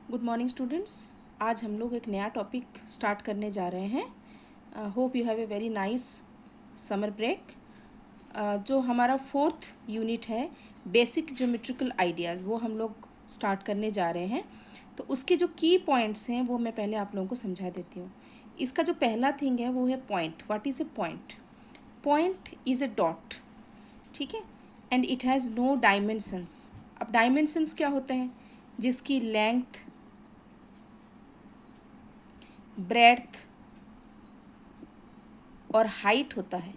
Good morning students. आज हम लोग एक नया टॉपिक स्टार्ट करने जा रहे हैं। Hope you have a very nice summer break. जो हमारा 4th यूनिट है बेसिक ज्योमेट्रिकल आइडियाज़, वो हम लोग स्टार्ट करने जा रहे हैं। तो उसके जो की पॉइंट्स हैं वो मैं पहले आप लोगों को समझा देती हूँ। इसका जो पहला थिंग है वो है point. What is a point? Point is a dot, ठीक है, and it has no dimensions. अब डायमेंशंस क्या होते हैं? जिसकी लेंथ, ब्रेड्थ और हाइट होता है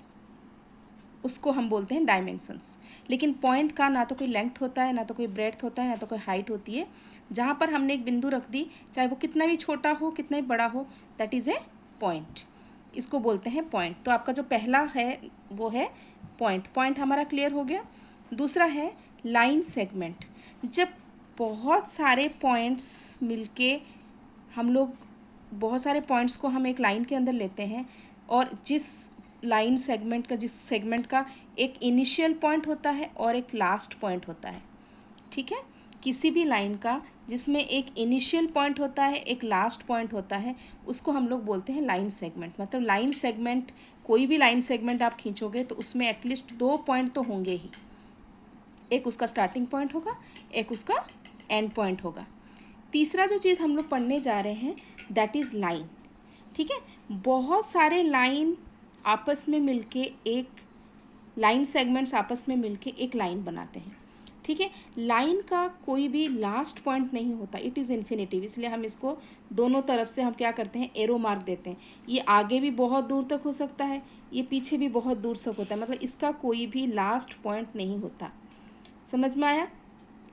उसको हम बोलते हैं डायमेंशंस। लेकिन पॉइंट का ना तो कोई लेंथ होता है, ना तो कोई ब्रेड्थ होता है, ना तो कोई हाइट होती है। जहाँ पर हमने एक बिंदु रख दी, चाहे वो कितना भी छोटा हो कितना भी बड़ा हो, दैट इज़ ए पॉइंट। इसको बोलते हैं पॉइंट। तो आपका जो पहला है वो है पॉइंट। पॉइंट हमारा क्लियर हो गया। दूसरा है लाइन सेगमेंट। जब बहुत सारे पॉइंट्स मिलके हम लोग बहुत सारे पॉइंट्स को हम एक लाइन के अंदर लेते हैं, और जिस लाइन सेगमेंट का, जिस सेगमेंट का एक इनिशियल पॉइंट होता है और एक लास्ट पॉइंट होता है, ठीक है, किसी भी लाइन का जिसमें एक इनिशियल पॉइंट होता है, एक लास्ट पॉइंट होता है, उसको हम लोग बोलते हैं लाइन सेगमेंट। मतलब लाइन सेगमेंट, कोई भी लाइन सेगमेंट आप खींचोगे तो उसमें एटलीस्ट 2 पॉइंट तो होंगे ही। एक उसका स्टार्टिंग पॉइंट होगा, एक उसका एंड पॉइंट होगा। तीसरा जो चीज़ हम लोग पढ़ने जा रहे हैं दैट इज़ लाइन, ठीक है। बहुत सारे लाइन आपस में मिलके एक लाइन सेगमेंट्स आपस में मिलके एक लाइन बनाते हैं, ठीक है। लाइन का कोई भी लास्ट पॉइंट नहीं होता, इट इज़ इन्फिनिटिव। इसलिए हम इसको दोनों तरफ से हम क्या करते हैं, एरो मार्क देते हैं। ये आगे भी बहुत दूर तक हो सकता है, ये पीछे भी बहुत दूर तक होता है, मतलब इसका कोई भी लास्ट पॉइंट नहीं होता। समझ में आया?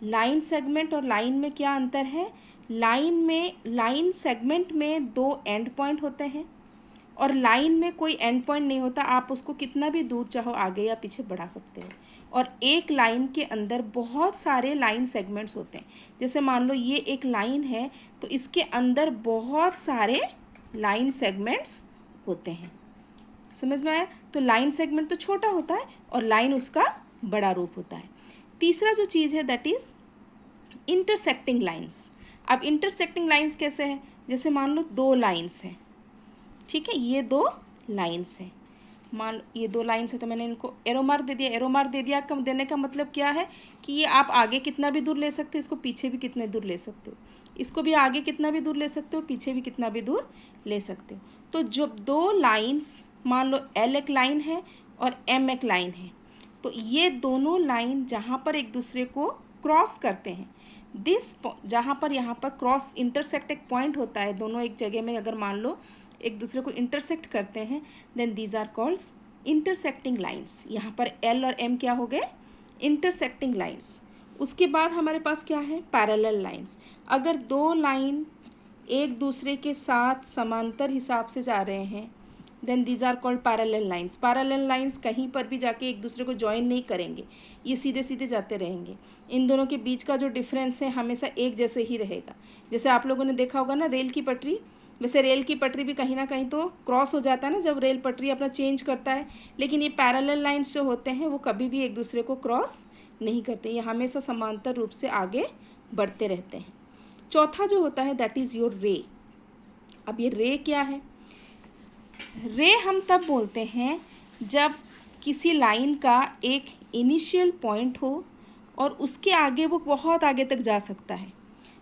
लाइन सेगमेंट और लाइन में क्या अंतर है? लाइन सेगमेंट में 2 एंड पॉइंट होते हैं, और लाइन में कोई एंड पॉइंट नहीं होता। आप उसको कितना भी दूर चाहो आगे या पीछे बढ़ा सकते हो। और एक लाइन के अंदर बहुत सारे लाइन सेगमेंट्स होते हैं। जैसे मान लो ये एक लाइन है, तो इसके अंदर बहुत सारे लाइन सेगमेंट्स होते हैं। समझ में आया? तो लाइन सेगमेंट तो छोटा होता है और लाइन उसका बड़ा रूप होता है। तीसरा जो चीज़ है दैट इज़ इंटरसेक्टिंग लाइंस। अब इंटरसेक्टिंग लाइंस कैसे हैं? जैसे मान लो 2 लाइंस हैं, ठीक है, ये 2 लाइंस हैं। मान लो ये 2 लाइंस है, तो मैंने इनको एरो मार्क दे दिया। एरो मार्क दे दिया का देने का मतलब क्या है कि ये आप आगे कितना भी दूर ले सकते हो, इसको पीछे भी कितने दूर ले सकते हो, इसको भी आगे कितना भी दूर ले सकते हो, पीछे भी कितना भी दूर ले सकते हो। तो जब 2 लाइंस, मान लो एल एक लाइन है और एम एक लाइन है, तो ये दोनों लाइन जहाँ पर एक दूसरे को क्रॉस करते हैं, जहाँ पर यहाँ पर क्रॉस इंटरसेक्ट एक पॉइंट होता है, दोनों एक जगह में अगर मान लो एक दूसरे को इंटरसेक्ट करते हैं, then these are called intersecting lines. यहाँ पर एल और एम क्या हो गए? Intersecting lines. उसके बाद हमारे पास क्या है? Parallel lines. अगर 2 लाइन एक दूसरे के साथ समांतर हिसाब से जा रहे हैं, then these are called parallel lines. Parallel lines कहीं पर भी जाके एक दूसरे को ज्वाइन नहीं करेंगे, ये सीधे सीधे जाते रहेंगे। इन दोनों के बीच का जो डिफरेंस है हमेशा एक जैसे ही रहेगा। जैसे आप लोगों ने देखा होगा ना रेल की पटरी, वैसे रेल की पटरी भी कहीं ना कहीं तो क्रॉस हो जाता है ना जब रेल पटरी अपना चेंज करता है, लेकिन ये पैरेलल लाइंस जो होते हैं वो कभी भी एक दूसरे को क्रॉस नहीं करते, ये हमेशा समांतर रूप से आगे बढ़ते रहते हैं। चौथा जो होता है दैट इज़ योर रे। अब ये रे क्या है? रे हम तब बोलते हैं जब किसी लाइन का एक इनिशियल पॉइंट हो और उसके आगे वो बहुत आगे तक जा सकता है।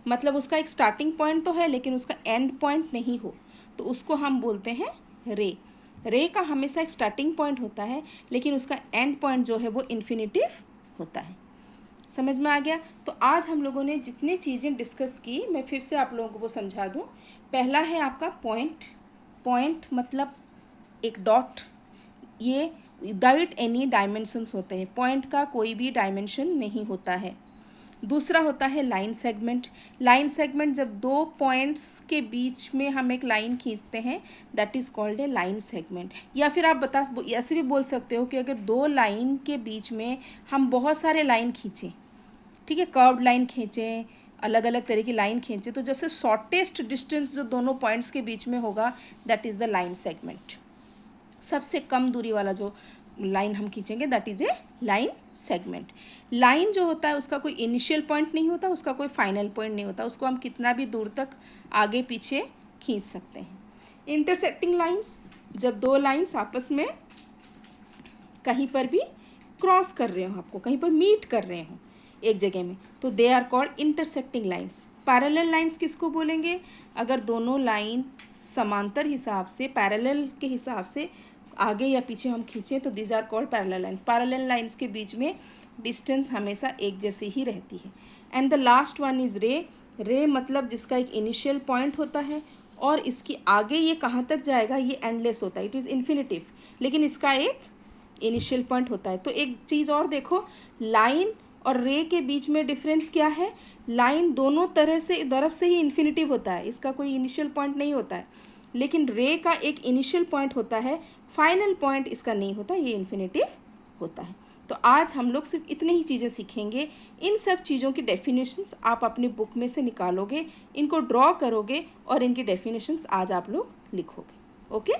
मतलब उसका एक स्टार्टिंग पॉइंट तो है लेकिन उसका एंड पॉइंट नहीं हो, तो उसको हम बोलते हैं रे। रे का हमेशा एक स्टार्टिंग पॉइंट होता है लेकिन उसका एंड पॉइंट जो है वो इन्फिनिटिव होता है। समझ में आ गया? तो आज हम लोगों ने जितनी चीज़ें डिस्कस की मैं फिर से आप लोगों को वो समझा दूँ। पहला है आपका पॉइंट। पॉइंट मतलब एक डॉट, ये विदाउट एनी डायमेंशंस होते हैं, पॉइंट का कोई भी डायमेंशन नहीं होता है। दूसरा होता है लाइन सेगमेंट। लाइन सेगमेंट जब 2 पॉइंट्स के बीच में हम एक लाइन खींचते हैं that is called a line segment. या फिर आप ऐसे भी बोल सकते हो कि अगर 2 लाइन के बीच में हम बहुत सारे लाइन खींचें, ठीक है, कर्व्ड लाइन खींचें, अलग अलग तरह की लाइन खींचें, तो जब से शॉर्टेस्ट डिस्टेंस जो दोनों पॉइंट्स के बीच में होगा that is the line segment. सबसे कम दूरी वाला जो लाइन हम खींचेंगे, that is a line segment. Line जो होता है उसका कोई इनिशियल पॉइंट नहीं होता, उसका कोई फाइनल पॉइंट नहीं होता, उसको हम कितना भी दूर तक आगे पीछे खींच सकते हैं। इंटरसेक्टिंग लाइंस, जब दो लाइंस आपस में कहीं पर भी क्रॉस कर रहे हो, आपको कहीं पर मीट कर रहे हो एक जगह में, तो they are called intersecting lines. Parallel lines किसको बोलेंगे? अगर दोनों लाइन समांतर हिसाब से, पैरेलल के हिसाब से आगे या पीछे हम खींचें तो these are called parallel lines. Parallel lines के बीच में डिस्टेंस हमेशा एक जैसी ही रहती है। And the last one is रे। रे मतलब जिसका एक इनिशियल पॉइंट होता है और इसकी आगे ये कहाँ तक जाएगा, ये एंडलेस होता है, इट इज़ इन्फिनिटिव, लेकिन इसका एक इनिशियल पॉइंट होता है। तो एक चीज़ और देखो, लाइन और रे के बीच में डिफरेंस क्या है? लाइन दोनों तरफ से ही इन्फिनिटिव होता है, इसका कोई इनिशियल पॉइंट नहीं होता है, लेकिन रे का एक इनिशियल पॉइंट होता है, फाइनल पॉइंट इसका नहीं होता, ये इन्फिनिटिव होता है। तो आज हम लोग सिर्फ इतनी ही चीज़ें सीखेंगे। इन सब चीज़ों की डेफिनेशंस आप अपनी बुक में से निकालोगे, इनको ड्रॉ करोगे और इनकी डेफिनेशंस आज आप लोग लिखोगे। ओके।